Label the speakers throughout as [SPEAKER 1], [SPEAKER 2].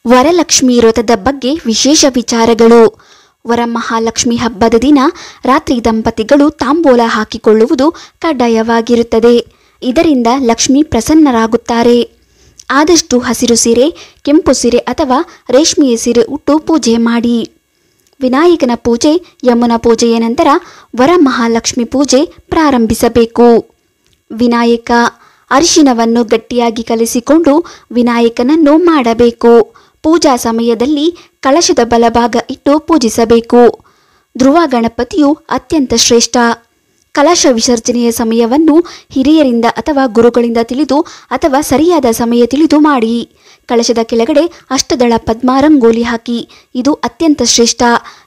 [SPEAKER 1] ವರಲಕ್ಷ್ಮಿ ವ್ರತದ ಬಗ್ಗೆ ವಿಶೇಷ ವಿಚಾರಗಳು. ವರಮಹಾಲಕ್ಷ್ಮಿ ಹಬ್ಬದ ದಿನ ರಾತ್ರಿ ದಂಪತಿಗಳು ತಾಂಬೂಲ ಹಾಕಿಕೊಳ್ಳುವುದು ಕಡ್ಡಾಯವಾಗಿರುತ್ತದೆ. ಇದರಿಂದ ಲಕ್ಷ್ಮಿ ಪ್ರಸನ್ನರಾಗುತ್ತಾರೆ. ಆದಷ್ಟು ಹಸಿರು ಸೀರೆ, ಕೆಂಪು ಸೀರೆ ಅಥವಾ ರೇಷ್ಮೆಯ ಸೀರೆ ಉಟ್ಟು ಪೂಜೆ ಮಾಡಿ. ವಿನಾಯಕನ ಪೂಜೆ, ಯಮುನಾ ಪೂಜೆಯ ನಂತರ ವರಮಹಾಲಕ್ಷ್ಮಿ ಪೂಜೆ ಪ್ರಾರಂಭಿಸಬೇಕು. ವಿನಾಯಕ ಅರಿಶಿನವನ್ನು ಗಟ್ಟಿಯಾಗಿ ಕಲಿಸಿಕೊಂಡು ವಿನಾಯಕನನ್ನು ಮಾಡಬೇಕು. ಪೂಜಾ ಸಮಯದಲ್ಲಿ ಕಳಶದ ಬಲಭಾಗ ಇಟ್ಟು ಪೂಜಿಸಬೇಕು. ಧ್ರುವ ಗಣಪತಿಯು ಅತ್ಯಂತ ಶ್ರೇಷ್ಠ. ಕಲಶ ವಿಸರ್ಜನೆಯ ಸಮಯವನ್ನು ಹಿರಿಯರಿಂದ ಅಥವಾ ಗುರುಗಳಿಂದ ತಿಳಿದು ಅಥವಾ ಸರಿಯಾದ ಸಮಯ ತಿಳಿದು ಮಾಡಿ. ಕಳಶದ ಕೆಳಗಡೆ ಅಷ್ಟದಳ ಪದ್ಮ ರಂಗೋಲಿ ಹಾಕಿ. ಇದು ಅತ್ಯಂತ ಶ್ರೇಷ್ಠ.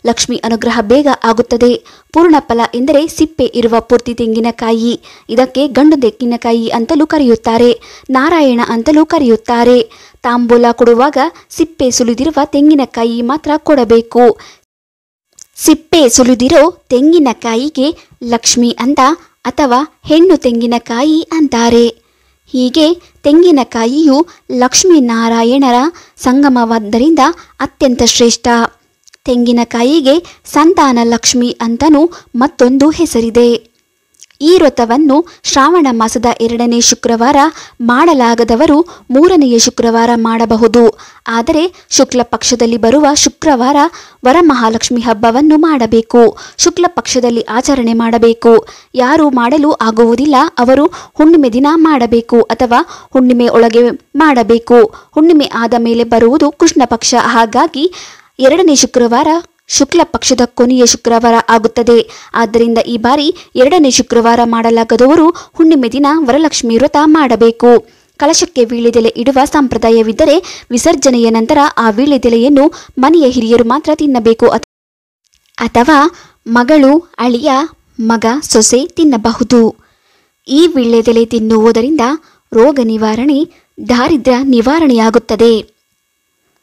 [SPEAKER 1] ಲಕ್ಷ್ಮಿ ಅನುಗ್ರಹ ಬೇಗ ಆಗುತ್ತದೆ. ಪೂರ್ಣ ಫಲ ಎಂದರೆ ಸಿಪ್ಪೆ ಇರುವ ಪೂರ್ತಿ ತೆಂಗಿನಕಾಯಿ. ಇದಕ್ಕೆ ಗಂಡು ತೆಂಗಿನಕಾಯಿ ಅಂತಲೂ ಕರೆಯುತ್ತಾರೆ, ನಾರಾಯಣ ಅಂತಲೂ ಕರೆಯುತ್ತಾರೆ. ತಾಂಬೂಲ ಕೊಡುವಾಗ ಸಿಪ್ಪೆ ಸುಲಿದಿರುವ ತೆಂಗಿನಕಾಯಿ ಮಾತ್ರ ಕೊಡಬೇಕು. ಸಿಪ್ಪೆ ಸುಲಿದಿರೋ ತೆಂಗಿನಕಾಯಿಗೆ ಲಕ್ಷ್ಮಿ ಅಂತ ಅಥವಾ ಹೆಣ್ಣು ತೆಂಗಿನಕಾಯಿ ಅಂತಾರೆ. ಹೀಗೆ ತೆಂಗಿನಕಾಯಿಯು ಲಕ್ಷ್ಮೀನಾರಾಯಣರ ಸಂಗಮವಾದ್ದರಿಂದ ಅತ್ಯಂತ ಶ್ರೇಷ್ಠ. ತೆಂಗಿನಕಾಯಿಗೆ ಸಂತಾನ ಲಕ್ಷ್ಮಿ ಅಂತಲೂ ಮತ್ತೊಂದು ಹೆಸರಿದೆ. ಈ ವ್ರತವನ್ನು ಶ್ರಾವಣ ಮಾಸದ 2ನೇ ಶುಕ್ರವಾರ ಮಾಡಲಾಗದವರು 3ನೆಯ ಶುಕ್ರವಾರ ಮಾಡಬಹುದು. ಆದರೆ ಶುಕ್ಲ ಪಕ್ಷದಲ್ಲಿ ಬರುವ ಶುಕ್ರವಾರ ವರಮಹಾಲಕ್ಷ್ಮಿ ಹಬ್ಬವನ್ನು ಮಾಡಬೇಕು. ಶುಕ್ಲ ಪಕ್ಷದಲ್ಲಿ ಆಚರಣೆ ಮಾಡಬೇಕು. ಯಾರು ಮಾಡಲು ಆಗುವುದಿಲ್ಲ ಅವರು ಹುಣ್ಣಿಮೆ ದಿನ ಮಾಡಬೇಕು ಅಥವಾ ಹುಣ್ಣಿಮೆ ಒಳಗೆ ಮಾಡಬೇಕು. ಹುಣ್ಣಿಮೆ ಆದ ಮೇಲೆ ಬರುವುದು ಕೃಷ್ಣ ಪಕ್ಷ. ಹಾಗಾಗಿ 2ನೇ ಶುಕ್ರವಾರ ಶುಕ್ಲ ಪಕ್ಷದ ಕೊನೆಯ ಶುಕ್ರವಾರ ಆಗುತ್ತದೆ. ಆದ್ದರಿಂದ ಈ ಬಾರಿ 2ನೇ ಶುಕ್ರವಾರ ಮಾಡಲಾಗದವರು ಹುಣ್ಣಿಮೆ ದಿನ ವರಲಕ್ಷ್ಮಿ ವ್ರತ ಮಾಡಬೇಕು. ಕಲಶಕ್ಕೆ ವೀಳ್ಯದೆಲೆ ಇಡುವ ಸಂಪ್ರದಾಯವಿದ್ದರೆ ವಿಸರ್ಜನೆಯ ನಂತರ ಆ ವೀಳ್ಯದೆಲೆಯನ್ನು ಮನೆಯ ಹಿರಿಯರು ಮಾತ್ರ ತಿನ್ನಬೇಕು ಅಥವಾ ಮಗಳು, ಅಳಿಯ, ಮಗ, ಸೊಸೆ ತಿನ್ನಬಹುದು. ಈ ವೀಳ್ಯದೆಲೆ ತಿನ್ನುವುದರಿಂದ ರೋಗ ನಿವಾರಣೆ, ದಾರಿದ್ರ್ಯ ನಿವಾರಣೆಯಾಗುತ್ತದೆ.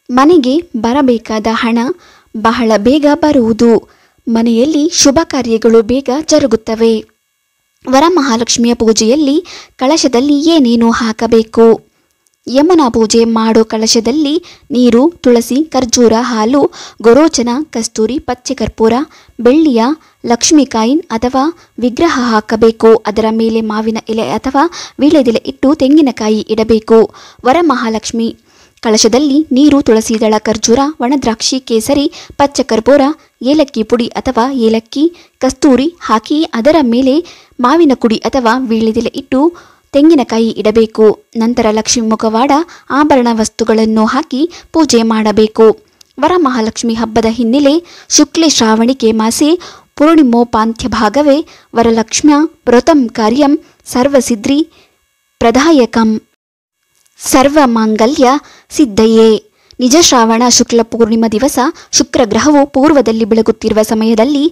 [SPEAKER 1] ಮನೆಗೆ ಬರಬೇಕಾದ ಹಣ ಬಹಳ ಬೇಗ ಬರುವುದು. ಮನೆಯಲ್ಲಿ ಶುಭ ಕಾರ್ಯಗಳು ಬೇಗ ಜರುಗುತ್ತವೆ. ವರಮಹಾಲಕ್ಷ್ಮಿಯ ಪೂಜೆಯಲ್ಲಿ ಕಳಶದಲ್ಲಿ ಏನೇನು ಹಾಕಬೇಕು? ಯಮುನಾ ಪೂಜೆ ಮಾಡೋ ಕಳಶದಲ್ಲಿ ನೀರು, ತುಳಸಿ, ಖರ್ಜೂರ, ಹಾಲು, ಗೊರೋಚನ, ಕಸ್ತೂರಿ, ಪಚ್ಚೆ ಕರ್ಪೂರ, ಬೆಳ್ಳಿಯ ಲಕ್ಷ್ಮಿ ಕಾಯಿನ್ ಅಥವಾ ವಿಗ್ರಹ ಹಾಕಬೇಕು. ಅದರ ಮೇಲೆ ಮಾವಿನ ಎಲೆ ಅಥವಾ ವೀಳ್ಯದೆಲೆ ಇಟ್ಟು ತೆಂಗಿನಕಾಯಿ ಇಡಬೇಕು. ವರಮಹಾಲಕ್ಷ್ಮಿ ಕಳಶದಲ್ಲಿ ನೀರು, ತುಳಸಿ ದಳ, ಖರ್ಜೂರ, ಒಣದ್ರಾಕ್ಷಿ, ಕೇಸರಿ, ಪಚ್ಚ ಕರ್ಪೂರ, ಏಲಕ್ಕಿ ಪುಡಿ ಅಥವಾ ಏಲಕ್ಕಿ, ಕಸ್ತೂರಿ ಹಾಕಿ ಅದರ ಮೇಲೆ ಮಾವಿನ ಕುಡಿ ಅಥವಾ ವೀಳ್ಯದೆಲೆ ಇಟ್ಟು ತೆಂಗಿನಕಾಯಿ ಇಡಬೇಕು. ನಂತರ ಲಕ್ಷ್ಮಿ ಮುಖವಾಡ, ಆಭರಣ ವಸ್ತುಗಳನ್ನು ಹಾಕಿ ಪೂಜೆ ಮಾಡಬೇಕು. ವರಮಹಾಲಕ್ಷ್ಮಿ ಹಬ್ಬದ ಹಿನ್ನೆಲೆ ಶುಕ್ಲೆ ಶ್ರಾವಣಿಕೆ ಮಾಸೆ ಪೂರ್ಣಿಮೋಪಾಂತ್ಯ ಭಾಗವೇ ವರಲಕ್ಷ್ಮ್ಯ ವ್ರತಂ ಕಾರ್ಯಂ ಸರ್ವಸಿದ್ಧಿ ಪ್ರದಾಯಕಂ ಸರ್ವಮಾಂಗಲ್ಯ ಸಿದ್ಧಯೇ. ನಿಜ ಶ್ರಾವಣ ಶುಕ್ಲ ಪೂರ್ಣಿಮಾ ದಿವಸ ಶುಕ್ರ ಗ್ರಹವು ಪೂರ್ವದಲ್ಲಿ ಬೆಳಗುತ್ತಿರುವ ಸಮಯದಲ್ಲಿ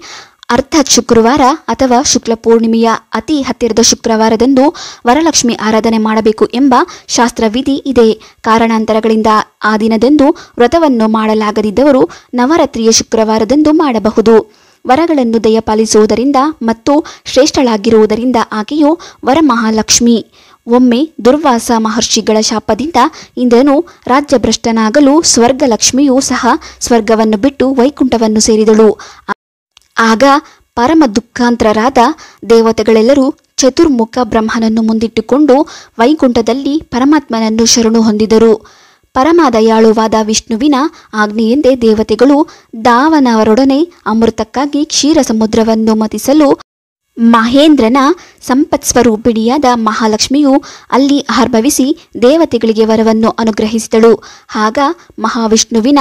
[SPEAKER 1] ಅರ್ಥಾತ್ ಶುಕ್ರವಾರ ಅಥವಾ ಶುಕ್ಲ ಪೂರ್ಣಿಮೆಯ ಅತಿ ಹತ್ತಿರದ ಶುಕ್ರವಾರದಂದು ವರಲಕ್ಷ್ಮಿ ಆರಾಧನೆ ಮಾಡಬೇಕು ಎಂಬ ಶಾಸ್ತ್ರವಿಧಿ ಇದೆ. ಕಾರಣಾಂತರಗಳಿಂದ ಆ ದಿನದಂದು ವ್ರತವನ್ನು ಮಾಡಲಾಗದಿದ್ದವರು ನವರಾತ್ರಿಯ ಶುಕ್ರವಾರದಂದು ಮಾಡಬಹುದು. ವರಗಳನ್ನು ದಯಪಾಲಿಸುವುದರಿಂದ ಮತ್ತು ಶ್ರೇಷ್ಠಳಾಗಿರುವುದರಿಂದ ಆಕೆಯು ವರಮಹಾಲಕ್ಷ್ಮಿ. ಒಮ್ಮೆ ದುರ್ವಾಸ ಮಹರ್ಷಿಗಳ ಶಾಪದಿಂದ ಇಂದ್ರನು ರಾಜ್ಯಭ್ರಷ್ಟನಾಗಲು ಸ್ವರ್ಗಲಕ್ಷ್ಮಿಯೂ ಸಹ ಸ್ವರ್ಗವನ್ನು ಬಿಟ್ಟು ವೈಕುಂಠವನ್ನು ಸೇರಿದಳು. ಆಗ ಪರಮ ದುಃಖಾಂತರಾದ ದೇವತೆಗಳೆಲ್ಲರೂ ಚತುರ್ಮುಖ ಬ್ರಹ್ಮನನ್ನು ಮುಂದಿಟ್ಟುಕೊಂಡು ವೈಕುಂಠದಲ್ಲಿ ಪರಮಾತ್ಮನನ್ನು ಶರಣು ಹೊಂದಿದರು. ಪರಮದಯಾಳುವಾದ ವಿಷ್ಣುವಿನ ಆಜ್ಞೆಯಂತೆ ದೇವತೆಗಳು ದಾವನವರೊಡನೆ ಅಮೃತಕ್ಕಾಗಿ ಕ್ಷೀರ ಸಮುದ್ರವನ್ನು ಮತಿಸಲು ಮಹೇಂದ್ರನ ಸಂಪತ್ಸ್ವರೂಪಿಣಿಯಾದ ಮಹಾಲಕ್ಷ್ಮಿಯು ಅಲ್ಲಿ ಆರ್ಭವಿಸಿ ದೇವತೆಗಳಿಗೆ ವರವನ್ನು ಅನುಗ್ರಹಿಸಿದಳು. ಆಗ ಮಹಾವಿಷ್ಣುವಿನ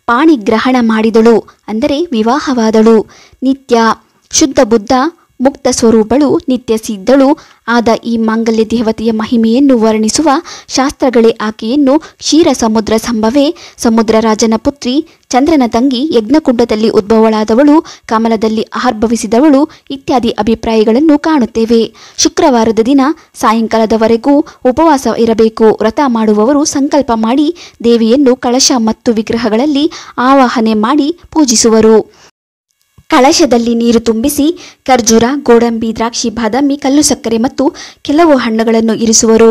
[SPEAKER 1] ಪಾಣಿಗ್ರಹಣ ಮಾಡಿದಳು, ಅಂದರೆ ವಿವಾಹವಾದಳು. ನಿತ್ಯ ಶುದ್ಧ ಬುದ್ಧ ಮುಕ್ತ ಸ್ವರೂಪಳು, ನಿತ್ಯ ಸಿದ್ಧಳು ಆದ ಈ ಮಾಂಗಲ್ಯ ದೇವತೆಯ ಮಹಿಮೆಯನ್ನು ವರ್ಣಿಸುವ ಶಾಸ್ತ್ರಗಳೇ ಆಕೆಯನ್ನು ಕ್ಷೀರ ಸಮುದ್ರ ಸಂಭವೆ, ಸಮುದ್ರ ರಾಜನ ಪುತ್ರಿ, ಚಂದ್ರನ ತಂಗಿ, ಯಜ್ಞಕುಂಡದಲ್ಲಿ ಉದ್ಭವಳಾದವಳು, ಕಮಲದಲ್ಲಿ ಆರ್ಭವಿಸಿದವಳು ಇತ್ಯಾದಿ ಅಭಿಪ್ರಾಯಗಳನ್ನು ಕಾಣುತ್ತೇವೆ. ಶುಕ್ರವಾರದ ದಿನ ಸಾಯಂಕಾಲದವರೆಗೂ ಉಪವಾಸ ಇರಬೇಕು. ವ್ರತ ಮಾಡುವವರು ಸಂಕಲ್ಪ ಮಾಡಿ ದೇವಿಯನ್ನು ಕಳಶ ಮತ್ತು ವಿಗ್ರಹಗಳಲ್ಲಿ ಆವಾಹನೆ ಮಾಡಿ ಪೂಜಿಸುವರು. ಕಳಶದಲ್ಲಿ ನೀರು ತುಂಬಿಸಿ ಖರ್ಜೂರ, ಗೋಡಂಬಿ, ದ್ರಾಕ್ಷಿ, ಬಾದಾಮಿ, ಕಲ್ಲು ಸಕ್ಕರೆ ಮತ್ತು ಕೆಲವು ಹಣ್ಣುಗಳನ್ನು ಇರಿಸುವರು.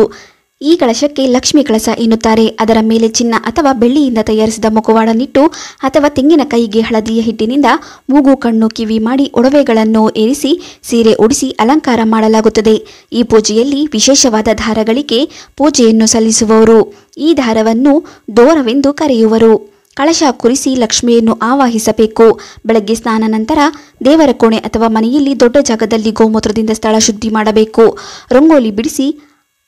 [SPEAKER 1] ಈ ಕಳಶಕ್ಕೆ ಲಕ್ಷ್ಮೀ ಕಳಸ ಎನ್ನುತ್ತಾರೆ. ಅದರ ಮೇಲೆ ಚಿನ್ನ ಅಥವಾ ಬೆಳ್ಳಿಯಿಂದ ತಯಾರಿಸಿದ ಮುಖವಾಡನಿಟ್ಟು ಅಥವಾ ತೆಂಗಿನಕಾಯಿಗೆ ಹಳದಿಯ ಹಿಟ್ಟಿನಿಂದ ಮೂಗು ಕಣ್ಣು ಕಿವಿ ಮಾಡಿ ಒಡವೆಗಳನ್ನು ಏರಿಸಿ ಸೀರೆ ಉಡಿಸಿ ಅಲಂಕಾರ ಮಾಡಲಾಗುತ್ತದೆ. ಈ ಪೂಜೆಯಲ್ಲಿ ವಿಶೇಷವಾದ ದಾರಗಳಿಗೆ ಪೂಜೆಯನ್ನು ಸಲ್ಲಿಸುವವರು ಈ ದಾರವನ್ನು ದೋರವೆಂದು ಕರೆಯುವರು. ಕಳಶ ಕುರಿಸಿ ಲಕ್ಷ್ಮಿಯನ್ನು ಆವಾಹಿಸಬೇಕು. ಬೆಳಗ್ಗೆ ಸ್ನಾನ ನಂತರ ದೇವರ ಕೋಣೆ ಅಥವಾ ಮನೆಯಲ್ಲಿ ದೊಡ್ಡ ಜಾಗದಲ್ಲಿ ಗೋಮೂತ್ರದಿಂದ ಸ್ಥಳ ಶುದ್ಧಿ ಮಾಡಬೇಕು. ರಂಗೋಲಿ ಬಿಡಿಸಿ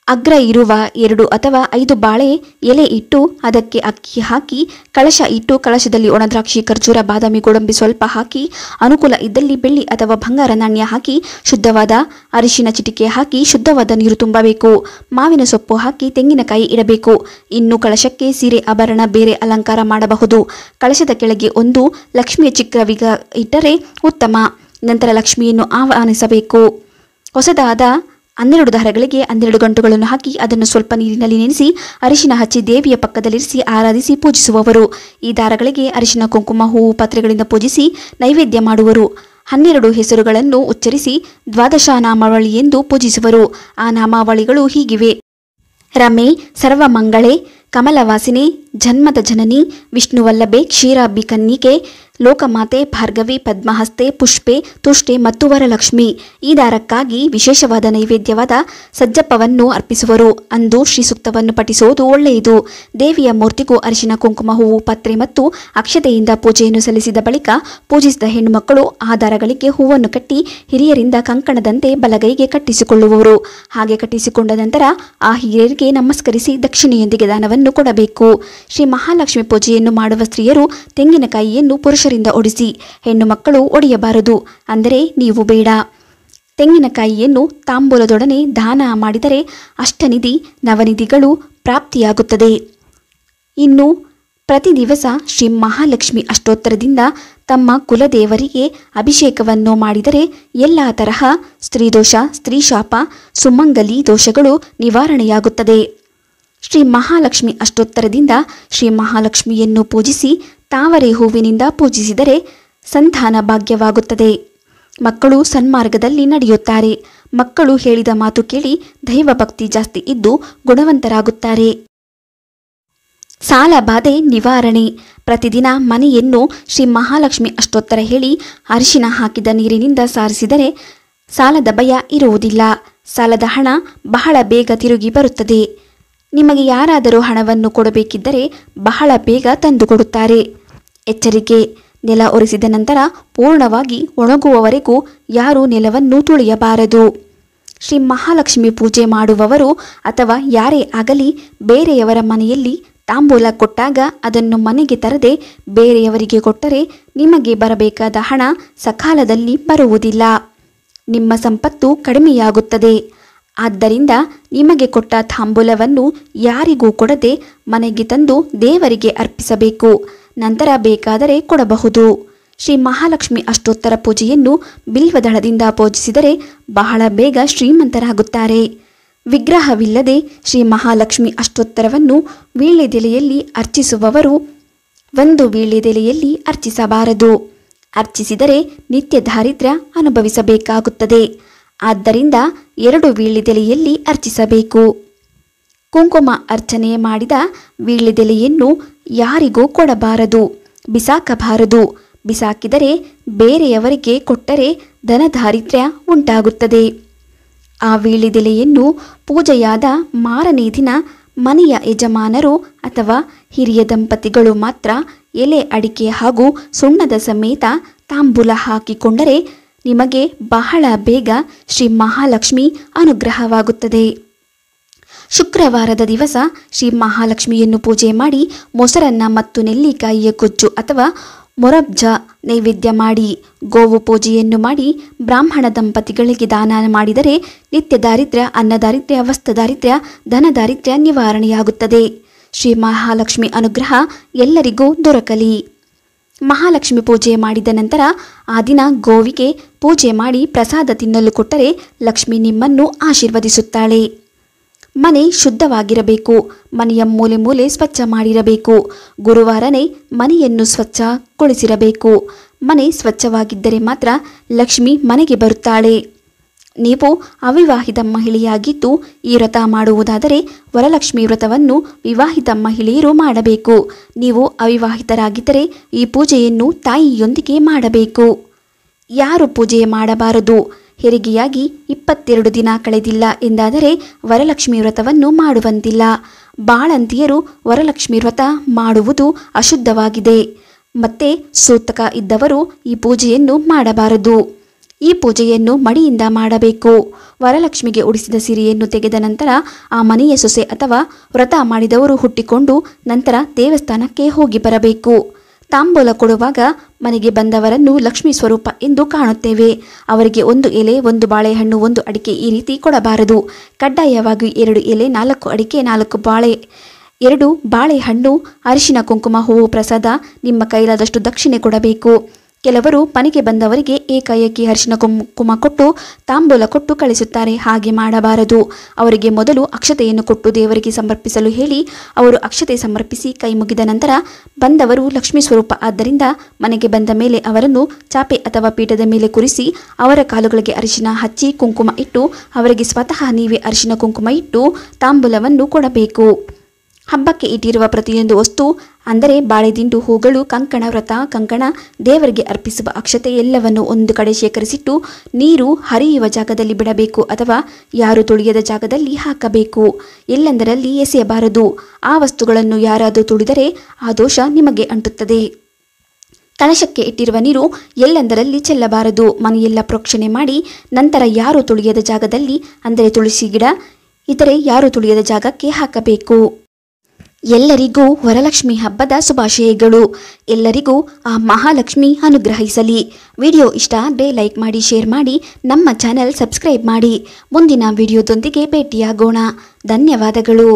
[SPEAKER 1] ಅಗ್ರ ಇರುವ 2 ಅಥವಾ 5 ಬಾಳೆ ಎಲೆ ಇಟ್ಟು ಅದಕ್ಕೆ ಅಕ್ಕಿ ಹಾಕಿ ಕಳಶ ಇಟ್ಟು ಕಳಶದಲ್ಲಿ ಒಣದ್ರಾಕ್ಷಿ, ಖರ್ಜೂರ, ಬಾದಾಮಿ, ಗೋಡಂಬಿ ಸ್ವಲ್ಪ ಹಾಕಿ ಅನುಕೂಲ ಇದ್ದಲ್ಲಿ ಬೆಳ್ಳಿ ಅಥವಾ ಬಂಗಾರ ನಾಣ್ಯ ಹಾಕಿ ಶುದ್ಧವಾದ ಅರಿಶಿನ ಚಿಟಿಕೆ ಹಾಕಿ ಶುದ್ಧವಾದ ನೀರು ತುಂಬಬೇಕು. ಮಾವಿನ ಸೊಪ್ಪು ಹಾಕಿ ತೆಂಗಿನಕಾಯಿ ಇಡಬೇಕು. ಇನ್ನು ಕಳಶಕ್ಕೆ ಸೀರೆ ಆಭರಣ ಬೇರೆ ಅಲಂಕಾರ ಮಾಡಬಹುದು. ಕಳಶದ ಕೆಳಗೆ ಒಂದು ಲಕ್ಷ್ಮಿಯ ಚಿತ್ರವಿಗ ಇಟ್ಟರೆ ಉತ್ತಮ. ನಂತರ ಲಕ್ಷ್ಮಿಯನ್ನು ಆಹ್ವಾನಿಸಬೇಕು. ಹೊಸದಾದ 12 ದಾರಗಳಿಗೆ 12 ಗಂಟುಗಳನ್ನು ಹಾಕಿ ಅದನ್ನು ಸ್ವಲ್ಪ ನೀರಿನಲ್ಲಿ ನೆನೆಸಿ ಅರಿಶಿನ ಹಚ್ಚಿ ದೇವಿಯ ಪಕ್ಕದಲ್ಲಿರಿಸಿ ಆರಾಧಿಸಿ ಪೂಜಿಸುವವರು. ಈ ದಾರಗಳಿಗೆ ಅರಿಶಿನ, ಕುಂಕುಮ, ಹೂವು, ಪತ್ರೆಗಳಿಂದ ಪೂಜಿಸಿ ನೈವೇದ್ಯ ಮಾಡುವರು. 12 ಹೆಸರುಗಳನ್ನು ಉಚ್ಚರಿಸಿ ದ್ವಾದಶ ನಾಮಾವಳಿ ಎಂದು ಪೂಜಿಸುವರು. ಆ ನಾಮಾವಳಿಗಳು ಹೀಗಿವೆ: ರಮೆ, ಸರ್ವಮಂಗಳೆ, ಕಮಲವಾಸಿನಿ, ಜನ್ಮದ ಜನನಿ, ವಿಷ್ಣುವಲ್ಲಭೆ, ಕ್ಷೀರಾಬ್ಧಿ ಕನ್ನಿಕೆ, ಲೋಕಮಾತೆ, ಭಾರ್ಗವಿ, ಪದ್ಮಹಸ್ತೆ, ಪುಷ್ಪೆ, ತುಷ್ಟೆ ಮತ್ತು ವರಲಕ್ಷ್ಮಿ. ಈ ದಾರಕ್ಕಾಗಿ ವಿಶೇಷವಾದ ನೈವೇದ್ಯವಾದ ಸಜ್ಜಪ್ಪವನ್ನು ಅರ್ಪಿಸುವರು. ಅಂದು ಶ್ರೀ ಸೂಕ್ತವನ್ನು ಪಠಿಸುವುದು ಒಳ್ಳೆಯದು. ದೇವಿಯ ಮೂರ್ತಿಗೂ ಅರಿಶಿನ, ಕುಂಕುಮ, ಹೂವು, ಪತ್ರೆ ಮತ್ತು ಅಕ್ಷತೆಯಿಂದ ಪೂಜೆಯನ್ನು ಸಲ್ಲಿಸಿದ ಬಳಿಕ ಪೂಜಿಸಿದ ಹೆಣ್ಣು ಮಕ್ಕಳು ಆ ದಾರಗಳಿಗೆ ಹೂವನ್ನು ಕಟ್ಟಿ ಹಿರಿಯರಿಂದ ಕಂಕಣದಂತೆ ಬಲಗೈಗೆ ಕಟ್ಟಿಸಿಕೊಳ್ಳುವವರು. ಹಾಗೆ ಕಟ್ಟಿಸಿಕೊಂಡ ನಂತರ ಆ ಹಿರಿಯರಿಗೆ ನಮಸ್ಕರಿಸಿ ದಕ್ಷಿಣೆಯೊಂದಿಗೆ ದಾನವನ್ನು ಕೊಡಬೇಕು. ಶ್ರೀ ಮಹಾಲಕ್ಷ್ಮಿ ಪೂಜೆಯನ್ನು ಮಾಡುವ ಸ್ತ್ರೀಯರು ತೆಂಗಿನಕಾಯಿಯನ್ನು ಪುರುಷರಿಂದ ಒಡಿಸಿ, ಹೆಣ್ಣು ಮಕ್ಕಳು ಒಡೆಯಬಾರದು, ಅಂದರೆ ನೀವು ಬೇಡ. ತೆಂಗಿನಕಾಯಿಯನ್ನು ತಾಂಬೂಲದೊಡನೆ ದಾನ ಮಾಡಿದರೆ ಅಷ್ಟನಿಧಿ ನವನಿಧಿಗಳು ಪ್ರಾಪ್ತಿಯಾಗುತ್ತದೆ. ಇನ್ನು ಪ್ರತಿ ದಿವಸ ಶ್ರೀ ಮಹಾಲಕ್ಷ್ಮಿ ಅಷ್ಟೋತ್ತರದಿಂದ ತಮ್ಮ ಕುಲದೇವರಿಗೆ ಅಭಿಷೇಕವನ್ನು ಮಾಡಿದರೆ ಎಲ್ಲ ತರಹ ಸ್ತ್ರೀದೋಷ, ಸ್ತ್ರೀ ಶಾಪ, ಸುಮಂಗಲಿ ದೋಷಗಳು ನಿವಾರಣೆಯಾಗುತ್ತದೆ. ಶ್ರೀ ಮಹಾಲಕ್ಷ್ಮಿ ಅಷ್ಟೋತ್ತರದಿಂದ ಶ್ರೀ ಮಹಾಲಕ್ಷ್ಮಿಯನ್ನು ಪೂಜಿಸಿ ತಾವರೆ ಹೂವಿನಿಂದ ಪೂಜಿಸಿದರೆ ಸಂತಾನ ಭಾಗ್ಯವಾಗುತ್ತದೆ. ಮಕ್ಕಳು ಸನ್ಮಾರ್ಗದಲ್ಲಿ ನಡೆಯುತ್ತಾರೆ. ಮಕ್ಕಳು ಹೇಳಿದ ಮಾತು ಕೇಳಿ ದೈವ ಭಕ್ತಿ ಜಾಸ್ತಿ ಇದ್ದು ಗುಣವಂತರಾಗುತ್ತಾರೆ. ಸಾಲ ಬಾಧೆ ನಿವಾರಣೆ. ಪ್ರತಿದಿನ ಮನೆಯನ್ನು ಶ್ರೀ ಮಹಾಲಕ್ಷ್ಮಿ ಅಷ್ಟೋತ್ತರ ಹೇಳಿ ಅರಿಶಿನ ಹಾಕಿದ ನೀರಿನಿಂದ ಸಾರಿಸಿದರೆ ಸಾಲದ ಭಯ ಇರುವುದಿಲ್ಲ. ಸಾಲದ ಹಣ ಬಹಳ ಬೇಗ ತಿರುಗಿ ಬರುತ್ತದೆ. ನಿಮಗೆ ಯಾರಾದರೂ ಹಣವನ್ನು ಕೊಡಬೇಕಿದ್ದರೆ ಬಹಳ ಬೇಗ ತಂದುಕೊಡುತ್ತಾರೆ. ಎಚ್ಚರಿಕೆ: ನೆಲ ಒರೆಸಿದ ನಂತರ ಪೂರ್ಣವಾಗಿ ಒಣಗುವವರೆಗೂ ಯಾರೂ ನೆಲವನ್ನು ತುಳಿಯಬಾರದು. ಶ್ರೀ ಮಹಾಲಕ್ಷ್ಮಿ ಪೂಜೆ ಮಾಡುವವರು ಅಥವಾ ಯಾರೇ ಆಗಲಿ ಬೇರೆಯವರ ಮನೆಯಲ್ಲಿ ತಾಂಬೂಲ ಕೊಟ್ಟಾಗ ಅದನ್ನು ಮನೆಗೆ ತರದೆ ಬೇರೆಯವರಿಗೆ ಕೊಟ್ಟರೆ ನಿಮಗೆ ಬರಬೇಕಾದ ಹಣ ಸಕಾಲದಲ್ಲಿ ಬರುವುದಿಲ್ಲ. ನಿಮ್ಮ ಸಂಪತ್ತು ಕಡಿಮೆಯಾಗುತ್ತದೆ. ಆದ್ದರಿಂದ ನಿಮಗೆ ಕೊಟ್ಟ ತಾಂಬೂಲವನ್ನು ಯಾರಿಗೂ ಕೊಡದೆ ಮನೆಗೆ ತಂದು ದೇವರಿಗೆ ಅರ್ಪಿಸಬೇಕು. ನಂತರ ಬೇಕಾದರೆ ಕೊಡಬಹುದು. ಶ್ರೀ ಮಹಾಲಕ್ಷ್ಮಿ ಅಷ್ಟೋತ್ತರ ಪೂಜೆಯನ್ನು ಬಿಲ್ವದಳದಿಂದ ಪೂಜಿಸಿದರೆ ಬಹಳ ಬೇಗ ಶ್ರೀಮಂತರಾಗುತ್ತಾರೆ. ವಿಗ್ರಹವಿಲ್ಲದೆ ಶ್ರೀ ಮಹಾಲಕ್ಷ್ಮಿ ಅಷ್ಟೋತ್ತರವನ್ನು ವೀಳ್ಯದೆಲೆಯಲ್ಲಿ ಅರ್ಚಿಸುವವರು ಒಂದು ವೀಳ್ಯದೆಲೆಯಲ್ಲಿ ಅರ್ಚಿಸಬಾರದು. ಅರ್ಚಿಸಿದರೆ ನಿತ್ಯ ದಾರಿದ್ರ್ಯ ಅನುಭವಿಸಬೇಕಾಗುತ್ತದೆ. ಆದ್ದರಿಂದ 2 ವೀಳ್ಯದೆಲೆಯಲ್ಲಿ ಅರ್ಚಿಸಬೇಕು. ಕುಂಕುಮ ಅರ್ಚನೆ ಮಾಡಿದ ವೀಳ್ಯದೆಲೆಯನ್ನು ಯಾರಿಗೂ ಕೊಡಬಾರದು, ಬಿಸಾಕಬಾರದು. ಬಿಸಾಕಿದರೆ ಬೇರೆಯವರಿಗೆ ಕೊಟ್ಟರೆ ಧನದಾರಿದ್ರ್ಯ ಉಂಟಾಗುತ್ತದೆ. ಆ ವೀಳ್ಯದೆಲೆಯನ್ನು ಪೂಜೆಯಾದ ಮಾರನೇ ದಿನ ಮನೆಯ ಯಜಮಾನರು ಅಥವಾ ಹಿರಿಯ ದಂಪತಿಗಳು ಮಾತ್ರ ಎಲೆ ಅಡಿಕೆ ಹಾಗೂ ಸುಣ್ಣದ ಸಮೇತ ತಾಂಬೂಲ ಹಾಕಿಕೊಂಡರೆ ನಿಮಗೆ ಬಹಳ ಬೇಗ ಶ್ರೀ ಮಹಾಲಕ್ಷ್ಮಿ ಅನುಗ್ರಹವಾಗುತ್ತದೆ. ಶುಕ್ರವಾರದ ದಿವಸ ಶ್ರೀ ಮಹಾಲಕ್ಷ್ಮಿಯನ್ನು ಪೂಜೆ ಮಾಡಿ ಮೊಸರನ್ನ ಮತ್ತು ನೆಲ್ಲಿಕಾಯಿಯ ಗೊಜ್ಜು ಅಥವಾ ಮೊರಬ್ಜ ನೈವೇದ್ಯ ಮಾಡಿ ಗೋವು ಪೂಜೆಯನ್ನು ಮಾಡಿ ಬ್ರಾಹ್ಮಣ ದಂಪತಿಗಳಿಗೆ ದಾನ ಮಾಡಿದರೆ ನಿತ್ಯ ದಾರಿದ್ರ್ಯ, ಅನ್ನದಾರಿದ್ರ್ಯ, ವಸ್ತ್ರದಾರಿದ್ರ್ಯ, ಧನದಾರಿದ್ರ್ಯ ನಿವಾರಣೆಯಾಗುತ್ತದೆ. ಶ್ರೀ ಮಹಾಲಕ್ಷ್ಮಿ ಅನುಗ್ರಹ ಎಲ್ಲರಿಗೂ ದೊರಕಲಿ. ಮಹಾಲಕ್ಷ್ಮಿ ಪೂಜೆ ಮಾಡಿದ ನಂತರ ಆ ದಿನ ಗೋವಿಗೆ ಪೂಜೆ ಮಾಡಿ ಪ್ರಸಾದ ತಿನ್ನಲು ಕೊಟ್ಟರೆ ಲಕ್ಷ್ಮಿ ನಿಮ್ಮನ್ನು ಆಶೀರ್ವದಿಸುತ್ತಾಳೆ. ಮನೆ ಶುದ್ಧವಾಗಿರಬೇಕು. ಮನೆಯ ಮೂಲೆ ಮೂಲೆ ಸ್ವಚ್ಛ ಮಾಡಿರಬೇಕು. ಗುರುವಾರನೇ ಮನೆಯನ್ನು ಸ್ವಚ್ಛಗೊಳಿಸಿರಬೇಕು. ಮನೆ ಸ್ವಚ್ಛವಾಗಿದ್ದರೆ ಮಾತ್ರ ಲಕ್ಷ್ಮಿ ಮನೆಗೆ ಬರುತ್ತಾಳೆ. ನೀವು ಅವಿವಾಹಿತ ಮಹಿಳೆಯಾಗಿದ್ದು ಈ ವ್ರತ ಮಾಡುವುದಾದರೆ ವರಲಕ್ಷ್ಮಿ ವ್ರತವನ್ನು ವಿವಾಹಿತ ಮಹಿಳೆಯರು ಮಾಡಬೇಕು. ನೀವು ಅವಿವಾಹಿತರಾಗಿದ್ದರೆ ಈ ಪೂಜೆಯನ್ನು ತಾಯಿಯೊಂದಿಗೆ ಮಾಡಬೇಕು. ಯಾರು ಪೂಜೆ ಮಾಡಬಾರದು? ಹೆರಿಗೆಯಾಗಿ 22 ದಿನ ಕಳೆದಿಲ್ಲ ಎಂದಾದರೆ ವರಲಕ್ಷ್ಮಿ ವ್ರತವನ್ನು ಮಾಡುವಂತಿಲ್ಲ. ಬಾಳಂತಿಯರು ವರಲಕ್ಷ್ಮಿ ವ್ರತ ಮಾಡುವುದು ಅಶುದ್ಧವಾಗಿದೆ. ಮತ್ತೆ ಸೂತಕ ಇದ್ದವರು ಈ ಪೂಜೆಯನ್ನು ಮಾಡಬಾರದು. ಈ ಪೂಜೆಯನ್ನು ಮಡಿಯಿಂದ ಮಾಡಬೇಕು. ವರಲಕ್ಷ್ಮಿಗೆ ಉಡಿಸಿದ ಸೀರೆಯನ್ನು ತೆಗೆದ ನಂತರ ಆ ಮನೆಯ ಸೊಸೆ ಅಥವಾ ವ್ರತ ಮಾಡಿದವರು ಹುಟ್ಟಿಕೊಂಡು ನಂತರ ದೇವಸ್ಥಾನಕ್ಕೆ ಹೋಗಿ ಬರಬೇಕು. ತಾಂಬೂಲ ಕೊಡುವಾಗ ಮನೆಗೆ ಬಂದವರನ್ನು ಲಕ್ಷ್ಮೀ ಸ್ವರೂಪ ಎಂದು ಕಾಣುತ್ತೇವೆ. ಅವರಿಗೆ 1 ಎಲೆ, 1 ಬಾಳೆಹಣ್ಣು, 1 ಅಡಿಕೆ ಈ ರೀತಿ ಕೊಡಬಾರದು. ಕಡ್ಡಾಯವಾಗಿ 2 ಎಲೆ, 4 ಅಡಿಕೆ, 4 ಬಾಳೆ, 2 ಬಾಳೆಹಣ್ಣು, ಅರಿಶಿನ, ಕುಂಕುಮ, ಹೂವು, ಪ್ರಸಾದ, ನಿಮ್ಮ ಕೈಲಾದಷ್ಟು ದಕ್ಷಿಣೆ ಕೊಡಬೇಕು. ಕೆಲವರು ಮನೆಗೆ ಬಂದವರಿಗೆ ಏಕಾಏಕಿ ಅರಿಶಿನ ಕುಂಕುಮ ಕೊಟ್ಟು ತಾಂಬೂಲ ಕೊಟ್ಟು ಕಳಿಸುತ್ತಾರೆ. ಹಾಗೆ ಮಾಡಬಾರದು. ಅವರಿಗೆ ಮೊದಲು ಅಕ್ಷತೆಯನ್ನು ಕೊಟ್ಟು ದೇವರಿಗೆ ಸಮರ್ಪಿಸಲು ಹೇಳಿ ಅವರು ಅಕ್ಷತೆ ಸಮರ್ಪಿಸಿ ಕೈ ಮುಗಿದ ನಂತರ ಬಂದವರು ಲಕ್ಷ್ಮೀ ಸ್ವರೂಪ ಆದ್ದರಿಂದ ಮನೆಗೆ ಬಂದ ಮೇಲೆ ಅವರನ್ನು ಚಾಪೆ ಅಥವಾ ಪೀಠದ ಮೇಲೆ ಕೂರಿಸಿ ಅವರ ಕಾಲುಗಳಿಗೆ ಅರಿಶಿನ ಹಚ್ಚಿ ಕುಂಕುಮ ಇಟ್ಟು ಅವರಿಗೆ ಸ್ವತಃ ನೀವೇ ಅರಿಶಿನ ಕುಂಕುಮ ಇಟ್ಟು ತಾಂಬೂಲವನ್ನು ಕೊಡಬೇಕು. ಹಬ್ಬಕ್ಕೆ ಇಟ್ಟಿರುವ ಪ್ರತಿಯೊಂದು ವಸ್ತು ಅಂದರೆ ಬಾಳೆದಿಂಡು, ಹೂಗಳು, ಕಂಕಣ, ವ್ರತ ಕಂಕಣ, ದೇವರಿಗೆ ಅರ್ಪಿಸುವ ಅಕ್ಷತೆ ಎಲ್ಲವನ್ನು ಒಂದು ಕಡೆ ಶೇಖರಿಸಿಟ್ಟು ನೀರು ಹರಿಯುವ ಜಾಗದಲ್ಲಿ ಬಿಡಬೇಕು ಅಥವಾ ಯಾರು ತುಳಿಯದ ಜಾಗದಲ್ಲಿ ಹಾಕಬೇಕು. ಎಲ್ಲೆಂದರಲ್ಲಿ ಎಸೆಯಬಾರದು. ಆ ವಸ್ತುಗಳನ್ನು ಯಾರಾದರೂ ತುಳಿದರೆ ಆ ದೋಷ ನಿಮಗೆ ಅಂಟುತ್ತದೆ. ಕಲಶಕ್ಕೆ ಇಟ್ಟಿರುವ ನೀರು ಎಲ್ಲೆಂದರಲ್ಲಿ ಚೆಲ್ಲಬಾರದು. ಮನೆಯೆಲ್ಲ ಪ್ರೋಕ್ಷಣೆ ಮಾಡಿ ನಂತರ ಯಾರು ತುಳಿಯದ ಜಾಗದಲ್ಲಿ ಅಂದರೆ ತುಳಸಿ ಗಿಡ ಇತರೆ ಯಾರು ತುಳಿಯದ ಜಾಗಕ್ಕೆ ಹಾಕಬೇಕು. ಎಲ್ಲರಿಗೂ ವರಲಕ್ಷ್ಮಿ ಹಬ್ಬದ ಶುಭಾಶಯಗಳು. ಎಲ್ಲರಿಗೂ ಆ ಮಹಾಲಕ್ಷ್ಮಿ ಅನುಗ್ರಹಿಸಲಿ. ವಿಡಿಯೋ ಇಷ್ಟ ಆದರೆ ಲೈಕ್ ಮಾಡಿ, ಶೇರ್ ಮಾಡಿ, ನಮ್ಮ ಚಾನೆಲ್ ಸಬ್ಸ್ಕ್ರೈಬ್ ಮಾಡಿ. ಮುಂದಿನ ವಿಡಿಯೋದೊಂದಿಗೆ ಭೇಟಿಯಾಗೋಣ. ಧನ್ಯವಾದಗಳು.